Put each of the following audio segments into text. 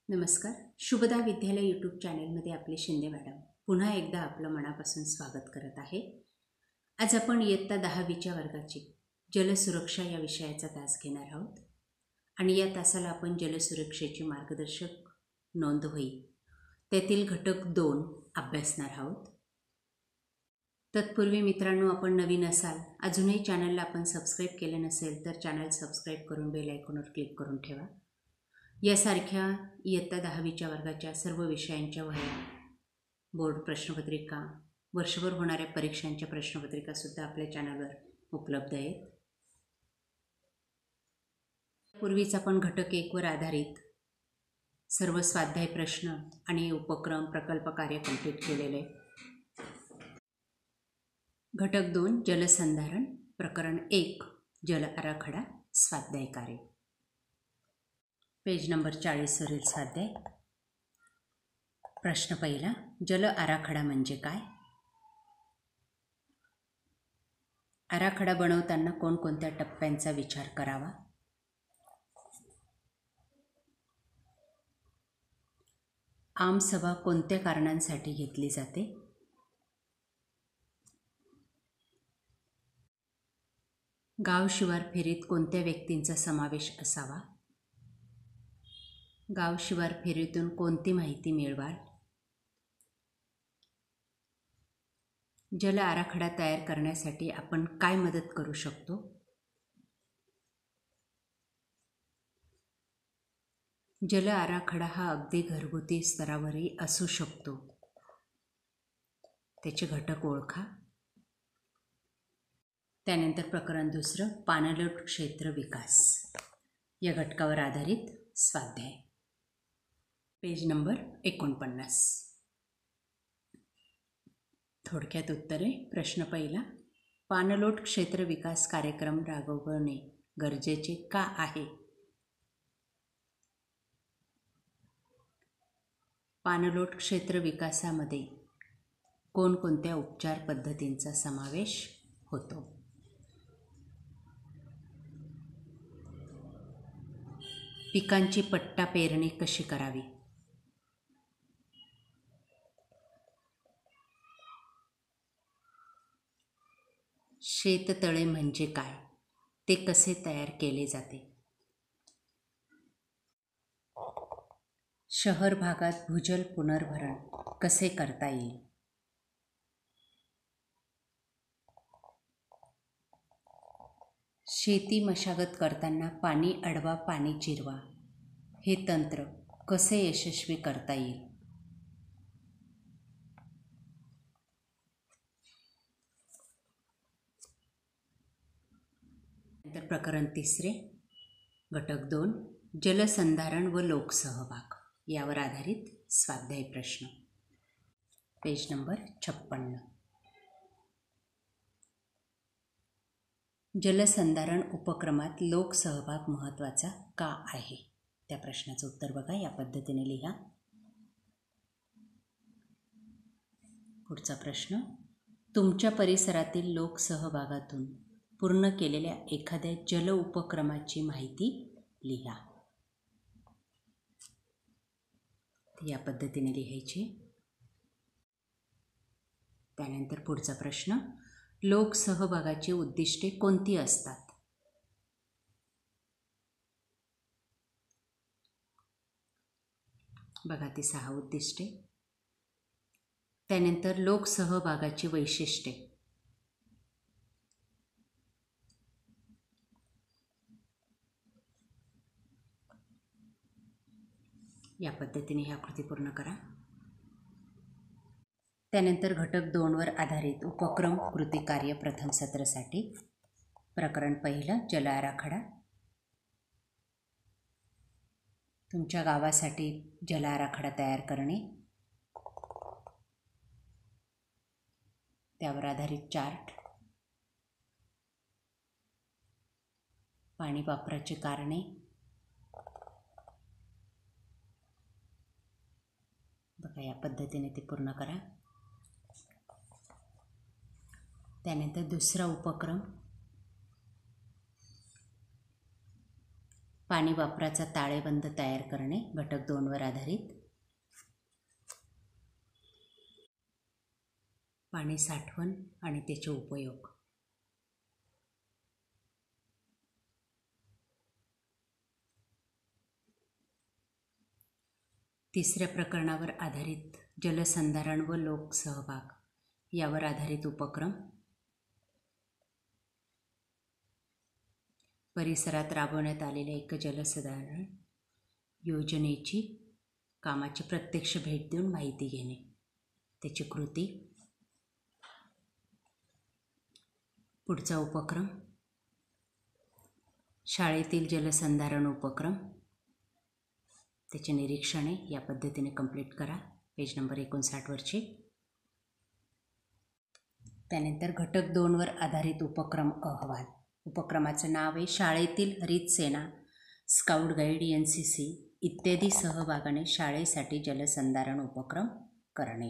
नमस्कार. शुभदा विद्यालय यूट्यूब चॅनलमध्ये आपले शिंदे मॅडम पुन्हा एकदा आपलं मनापासून स्वागत करत आहे. आज आपण इयत्ता 10वीच्या वर्गाची जलसुरक्षा या विषयाचा तास घेणार आहोत आणि या तासाला आपण जलसुरक्षेची मार्गदर्शक नोंदवही त्यातील घटक 2 अभ्यासणार आहोत. तत्पूर्वी मित्रांनो, आपण नवीन असाल, अजूनही चॅनलला आपण सबस्क्राईब केले नसेल तर चॅनल सबस्क्राईब करून बेल आयकॉनवर क्लिक करून ठेवा. यासारख्या इयत्ता 10वीच्या वर्गाच्या सर्व विषयांच्या वह्या, बोर्ड प्रश्नपत्रिका, वर्षभर होणाऱ्या परीक्षांच्या प्रश्नपत्रिकासुद्धा आपल्या चॅनलवर उपलब्ध आहेत. पूर्वीच आपण घटक 1 वर आधारित सर्व स्वाध्याय प्रश्न आणि उपक्रम प्रकल्प कार्य कंप्लीट केलेले. घटक 2 जलसंधारण, प्रकरण 1 जल आराखडा स्वाध्याय कार्य, पेज नंबर 40 वरील स्वाध्याय. प्रश्न पहिला, जल आराखडा म्हणजे काय? आराखडा बनवताना कोणकोणत्या टप्प्यांचा विचार करावा? आमसभा कोणत्या कारणांसाठी घेतली जाते? गाव शिवार फेरीत कोणत्या व्यक्तींचा समावेश असावा? गाव शिवार फेरीतून कोणती माहिती मिळवाल? जल आराखडा तयार करण्यासाठी आपण काय मदत करू शकतो? जल आराखडा हा अगदी घरगुती स्तरावरही असू शकतो. त्याचे घटक ओळखा. त्यानंतर प्रकरण 2 पाणलोट क्षेत्र विकास या घटकावर आधारित स्वाध्याय, पेज नंबर 49. थोडक्यात उत्तरे. प्रश्न पहिला, पाणलोट क्षेत्र विकास कार्यक्रम राबवणे गरजेचे का आहे? पाणलोट क्षेत्र विकासामध्ये कोणकोणत्या उपचार पद्धतींचा समावेश होतो? पिकांची पट्टा पेरणी कशी करावी? शेततळे म्हणजे काय? ते कसे तयार केले जाते? शहर भागात भूजल पुनर्भरण कसे करता येईल? शेती मशागत करताना पाणी अडवा पाणी जिरवा हे तंत्र कसे यशस्वी करता येईल? नंतर प्रकरण 3 घटक 2 जलसंधारण व लोकसहभाग यावर आधारित स्वाध्याय प्रश्न, पेज नंबर 56. जलसंधारण उपक्रमात लोकसहभाग महत्त्वाचा का आहे? त्या प्रश्नाचं उत्तर बघा. या पद्धतीने लिहा. पुढचा प्रश्न, तुमच्या परिसरातील लोकसहभागातून पूर्ण केलेल्या एखाद्या जल उपक्रमाची माहिती लिहा. या पद्धतीने लिहायची. त्यानंतर पुढचा प्रश्न, लोकसहभागाची उद्दिष्टे कोणती असतात? बघा, ती 6 उद्दिष्टे. त्यानंतर लोकसहभागाची वैशिष्ट्ये. या पद्धतीने ही आकृती पूर्ण करा. त्यानंतर घटक 2 वर आधारित उपक्रम कृती कार्य प्रथम सत्रासाठी. प्रकरण पहिलं जल आराखडा. तुमच्या गावासाठी जल आराखडा तयार करणे, त्यावर आधारित चार्ट, पाणी वापराची कारणे, बघा या पद्धतीने ते पूर्ण करा. त्यानंतर दुसरा उपक्रम पाणी वापराचा ताळेबंद तयार करणे, घटक 2 वर आधारित. पाणी साठवण आणि त्याचे उपयोग. तिसऱ्या प्रकरणावर आधारित जलसंधारण व लोकसहभाग यावर आधारित उपक्रम. परिसरात राबवण्यात आलेल्या एक जलसंधारण योजनेची कामाची प्रत्यक्ष भेट देऊन माहिती घेणे, त्याची कृती. पुढचा उपक्रम शाळेतील जलसंधारण उपक्रम, त्याचे निरीक्षणे या पद्धतीने कंप्लीट करा, पेज नंबर 59 वरची. त्यानंतर घटक 2 वर आधारित उपक्रम अहवाल. उपक्रमाचं नाव आहे शाळेतील हरित सेना, स्काउट गाईड, NCC इत्यादी सहभागाने शाळेसाठी जलसंधारण उपक्रम करणे.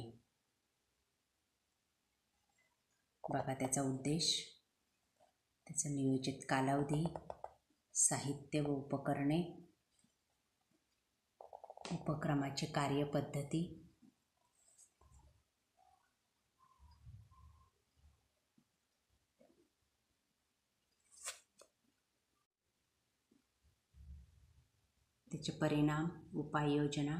बघा त्याचा उद्देश, त्याचा नियोजित कालावधी, साहित्य व उपकरणे, उपक्रमाची कार्यपद्धती. त्याचे परिणाम, उपाययोजना.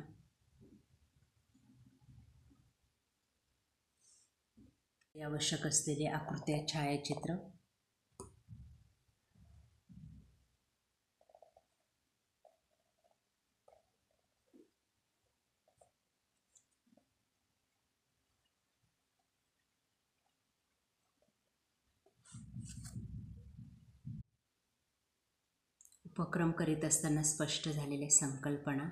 आवश्यक असलेले आकृत्या, छायाचित्र. उपक्रम करीत असताना स्पष्ट झालेल्या संकल्पना.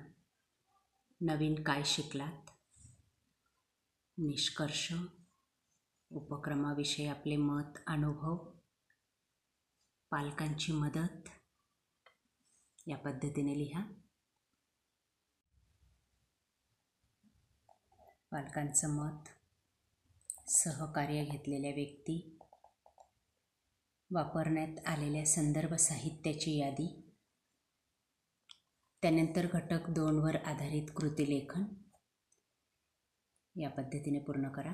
नवीन काय शिकलात, निष्कर्ष, उपक्रमाविषयी आपले मत, अनुभव, पालकांची मदत या पद्धतीने लिहा. पालकांचं मत, सहकार्य घेतलेल्या व्यक्ती, वापरण्यात आलेल्या संदर्भ साहित्याची यादी. त्यानंतर घटक 2 वर आधारित कृती लेखन या पद्धतीने पूर्ण करा.